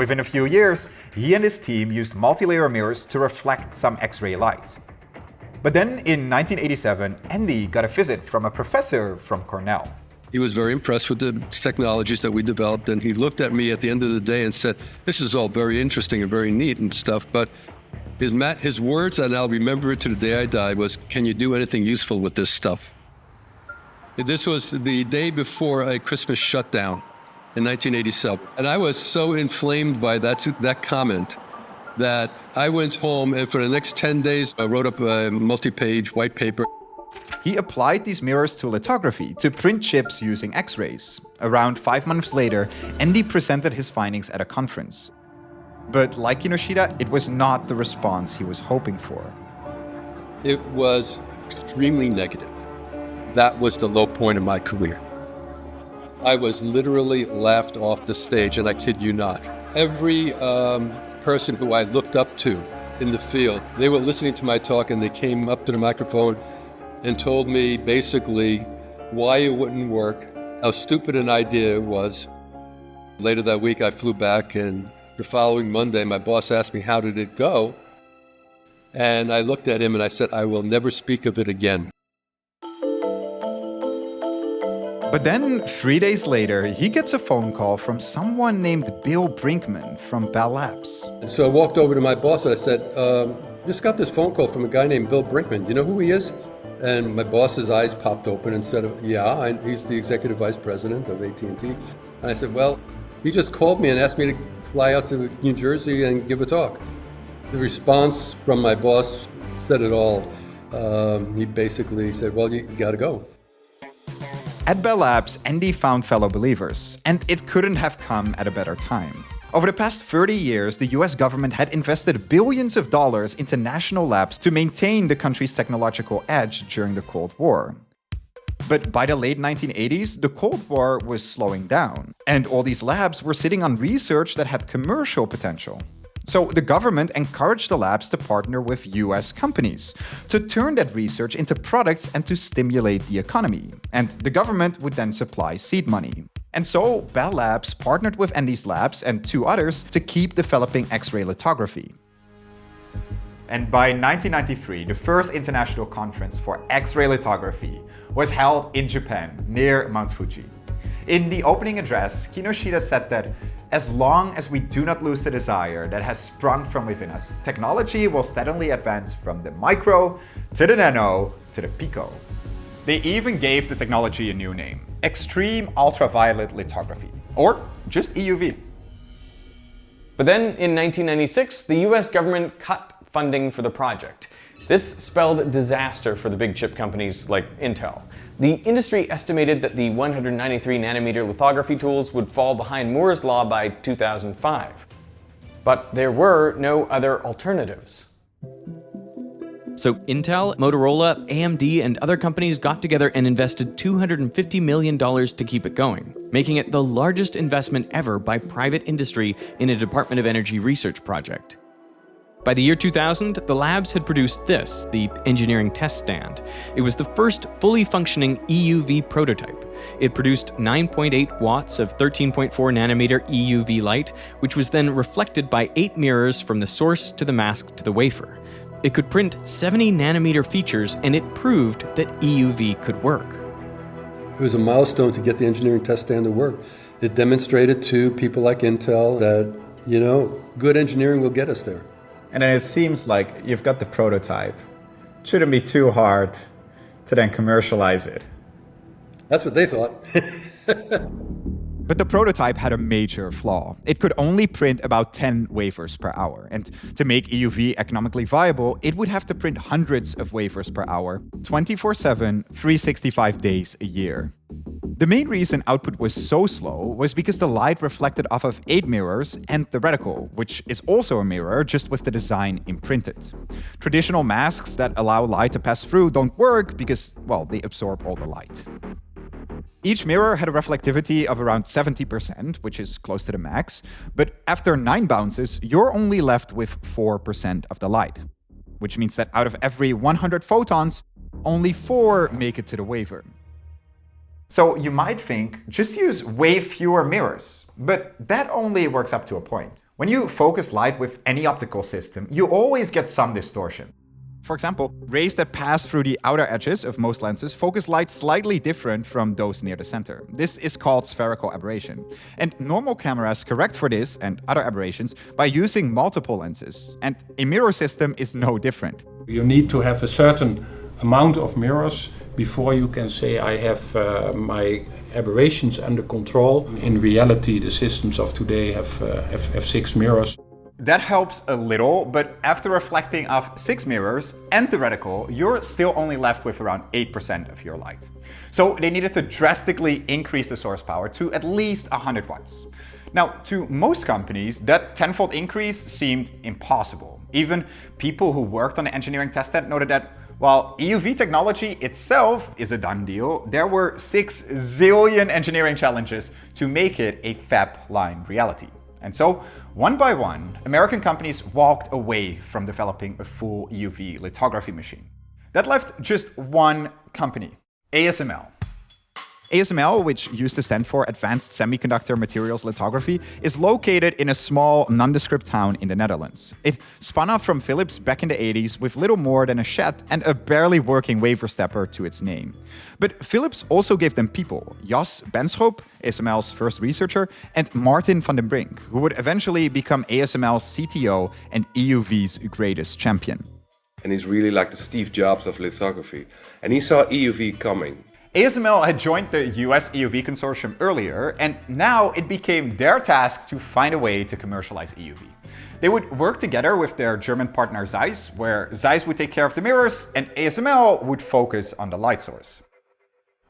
Within a few years, he and his team used multi-layer mirrors to reflect some X-ray light. But then in 1987, Andy got a visit from a professor from Cornell. He was very impressed with the technologies that we developed, and he looked at me at the end of the day and said, "This is all very interesting and very neat and stuff, but his words, and I'll remember it to the day I die, was, 'Can you do anything useful with this stuff?'" This was the day before a Christmas shutdown in 1987. And I was so inflamed by that comment that I went home, and for the next 10 days, I wrote up a multi-page white paper. He applied these mirrors to lithography to print chips using X-rays. Around 5 months later, Andy presented his findings at a conference. But like Kinoshita, it was not the response he was hoping for. It was extremely negative. That was the low point of my career. I was literally laughed off the stage, and I kid you not. Every person who I looked up to in the field, they were listening to my talk, and they came up to the microphone and told me basically why it wouldn't work, how stupid an idea it was. Later that week, I flew back, and the following Monday, my boss asked me, "How did it go?" And I looked at him and I said, "I will never speak of it again." But then, 3 days later, he gets a phone call from someone named Bill Brinkman from Bell Labs. And so I walked over to my boss and I said, "Just got this phone call from a guy named Bill Brinkman. You know who he is?" And my boss's eyes popped open and said, "Yeah, he's the executive vice president of AT&T." And I said, "Well, he just called me and asked me to fly out to New Jersey and give a talk." The response from my boss said it all. He basically said, "Well, you got to go." At Bell Labs, Andy found fellow believers, and it couldn't have come at a better time. Over the past 30 years, the US government had invested billions of dollars into national labs to maintain the country's technological edge during the Cold War. But by the late 1980s, the Cold War was slowing down, and all these labs were sitting on research that had commercial potential. So the government encouraged the labs to partner with US companies to turn that research into products and to stimulate the economy. And the government would then supply seed money. And so Bell Labs partnered with Andy's labs and 2 others to keep developing X-ray lithography. And by 1993, the first international conference for X-ray lithography was held in Japan, near Mount Fuji. In the opening address, Kinoshita said that as long as we do not lose the desire that has sprung from within us, technology will steadily advance from the micro to the nano to the pico. They even gave the technology a new name: extreme ultraviolet lithography, or just EUV. But then in 1996, the US government cut funding for the project. This spelled disaster for the big chip companies like Intel. The industry estimated that the 193 nanometer lithography tools would fall behind Moore's Law by 2005. But there were no other alternatives. So Intel, Motorola, AMD, and other companies got together and invested $250 million to keep it going, making it the largest investment ever by private industry in a Department of Energy research project. By the year 2000, the labs had produced this, the engineering test stand. It was the first fully functioning EUV prototype. It produced 9.8 watts of 13.4 nanometer EUV light, which was then reflected by 8 mirrors from the source to the mask to the wafer. It could print 70 nanometer features, and it proved that EUV could work. It was a milestone to get the engineering test stand to work. It demonstrated to people like Intel that, good engineering will get us there. And then it seems like you've got the prototype. It shouldn't be too hard to then commercialize it. That's what they thought. But the prototype had a major flaw. It could only print about 10 wafers per hour. And to make EUV economically viable, it would have to print hundreds of wafers per hour, 24/7, 365 days a year. The main reason output was so slow was because the light reflected off of 8 mirrors and the reticle, which is also a mirror, just with the design imprinted. Traditional masks that allow light to pass through don't work because, well, they absorb all the light. Each mirror had a reflectivity of around 70%, which is close to the max, but after 9 bounces, you're only left with 4% of the light, which means that out of every 100 photons, only 4 make it to the wafer. So you might think, just use way fewer mirrors, but that only works up to a point. When you focus light with any optical system, you always get some distortion. For example, rays that pass through the outer edges of most lenses focus light slightly different from those near the center. This is called spherical aberration. And normal cameras correct for this and other aberrations by using multiple lenses. And a mirror system is no different. You need to have a certain amount of mirrors before you can say I have my aberrations under control. In reality, the systems of today have 6 mirrors. That helps a little, but after reflecting off 6 mirrors and the reticle, you're still only left with around 8% of your light. So they needed to drastically increase the source power to at least 100 watts. Now, to most companies, that 10-fold increase seemed impossible. Even people who worked on the engineering test tent noted that while EUV technology itself is a done deal, there were 6 zillion engineering challenges to make it a fab line reality. And so, one by one, American companies walked away from developing a full EUV lithography machine. That left just one company, ASML. ASML, which used to stand for Advanced Semiconductor Materials Lithography, is located in a small, nondescript town in the Netherlands. It spun off from Philips back in the 80s with little more than a shed and a barely working wafer stepper to its name. But Philips also gave them people, Jos Benschop, ASML's first researcher, and Martin van den Brink, who would eventually become ASML's CTO and EUV's greatest champion. And he's really like the Steve Jobs of lithography. And he saw EUV coming. ASML had joined the US EUV consortium earlier, and now it became their task to find a way to commercialize EUV. They would work together with their German partner Zeiss, where Zeiss would take care of the mirrors and ASML would focus on the light source.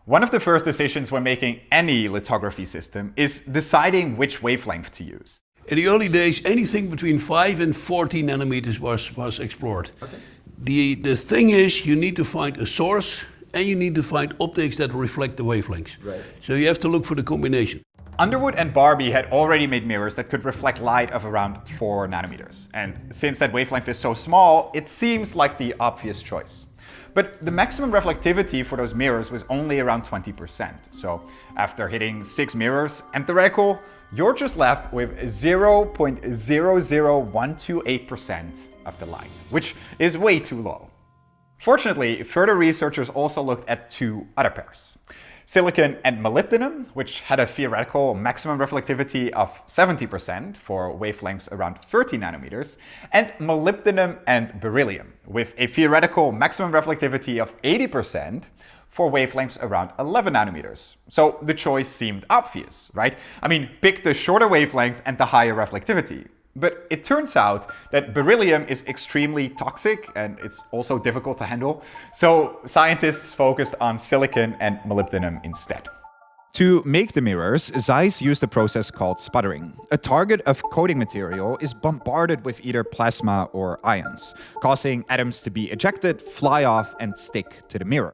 One of the first decisions when making any lithography system is deciding which wavelength to use. In the early days, anything between 5 and 40 nanometers was explored. Okay. The thing is, you need to find a source and you need to find optics that reflect the wavelengths. Right. So you have to look for the combination. Underwood and Barbie had already made mirrors that could reflect light of around 4 nanometers. And since that wavelength is so small, it seems like the obvious choice. But the maximum reflectivity for those mirrors was only around 20%. So after hitting 6 mirrors and the reticle, you're just left with 0.00128% of the light, which is way too low. Fortunately, further researchers also looked at 2 other pairs. Silicon and molybdenum, which had a theoretical maximum reflectivity of 70% for wavelengths around 30 nanometers, and molybdenum and beryllium, with a theoretical maximum reflectivity of 80% for wavelengths around 11 nanometers. So the choice seemed obvious, right? I mean, pick the shorter wavelength and the higher reflectivity. But it turns out that beryllium is extremely toxic and it's also difficult to handle. So scientists focused on silicon and molybdenum instead. To make the mirrors, Zeiss used a process called sputtering. A target of coating material is bombarded with either plasma or ions, causing atoms to be ejected, fly off, and stick to the mirror.